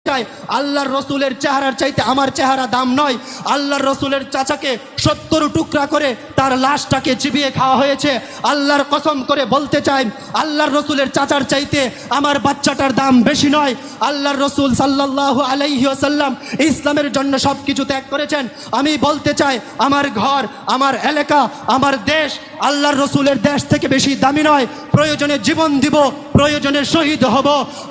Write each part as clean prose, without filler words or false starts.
আল্লাহর রসুলের চেহারার চাইতে আমার চেহারা দাম নয়। আল্লাহর রসুলের চাচাকে 70 টুকরা করে তার লাশটাকে চিবিয়ে খাওয়া হয়েছে। আল্লাহর কসম করে বলতে চাই, আল্লাহর রসুলের চাচার চাইতে আমার বাচ্চাটার দাম বেশি নয়। আল্লাহর রসুল সাল্লাল্লাহু আলাইহি ওয়াসাল্লাম ইসলামের জন্য সব কিছু ত্যাগ করেছেন। আমি বলতে চাই, আমার ঘর, আমার এলাকা, আমার দেশ আল্লাহর রসুলের দেশ থেকে বেশি দামি নয়। প্রয়োজনে জীবন দিব, প্রয়োজনে শহীদ হব,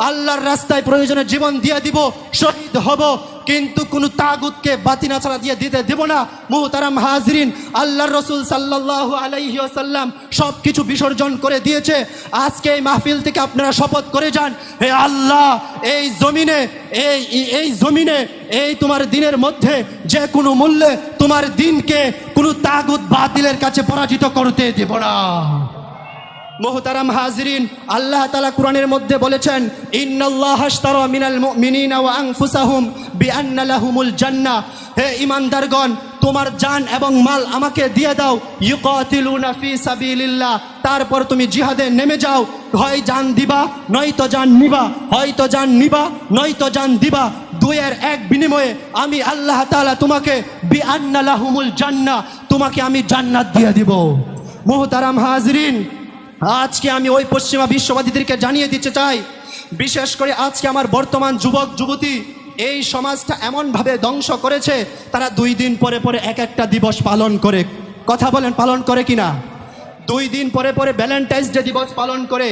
আল্লাহর রাস্তায় প্রয়োজনে জীবন দিয়ে দিব, শহীদ হব, কিন্তু কোনো তাগুতকে বাতিনা ছাড়া দিয়ে দিতে দেব না। মুহতারাম হাজরিন, আল্লাহর রসুল সাল্লাল্লাহু আলাইহি ওয়াসাল্লাম সব কিছু বিসর্জন করে দিয়েছে। আজকে এই মাহফিল থেকে আপনারা শপথ করে যান, হে আল্লাহ, এই জমিনে এই তোমার দিনের মধ্যে যে কোনো মূল্যে তোমার দিনকে কোনো তাগুত বাতিলের কাছে পরাজিত করতে দেব না। মুহতারাম হাজরিন, আল্লাহ তাআলা কোরআনের মধ্যে বলেছেন, ইন্নাল্লাহা আশতারা মিনাল মুমিনিনা ওয়া আনফুসাহুম বিআন্না লাহুমুল জান্নাহ। হে ঈমানদারগণ, তোমার জান এবং মাল আমাকে দিয়ে দাও। ইউকাতিলুনা ফি সাবিলিল্লাহ, তারপর তুমি জিহাদে নেমে যাও। হয় জান দিবা নয়তো জান নিবা, হয়তো জান নিবা নয়তো জান দিবা। দুয়ের এক বিনিময়ে আমি আল্লাহ তাআলা তোমাকে বিআন্না লাহুমুল জান্নাহ, তোমাকে আমি জান্নাত দিয়ে দিব। মুহতারাম হাজরিন, আজকে আমি ওই পশ্চিমা বিশ্ববাদীদেরকে জানিয়ে দিতে চাই, বিশেষ করে আজকে আমার বর্তমান যুবক যুবতী এই সমাজটা এমনভাবে ধ্বংস করেছে, তারা 2 দিন পরে পরে এক একটা দিবস পালন করে। কথা বলেন, পালন করে কিনা? 2 দিন পরে পরে ভ্যালেন্টাইন্স ডে দিবস পালন করে।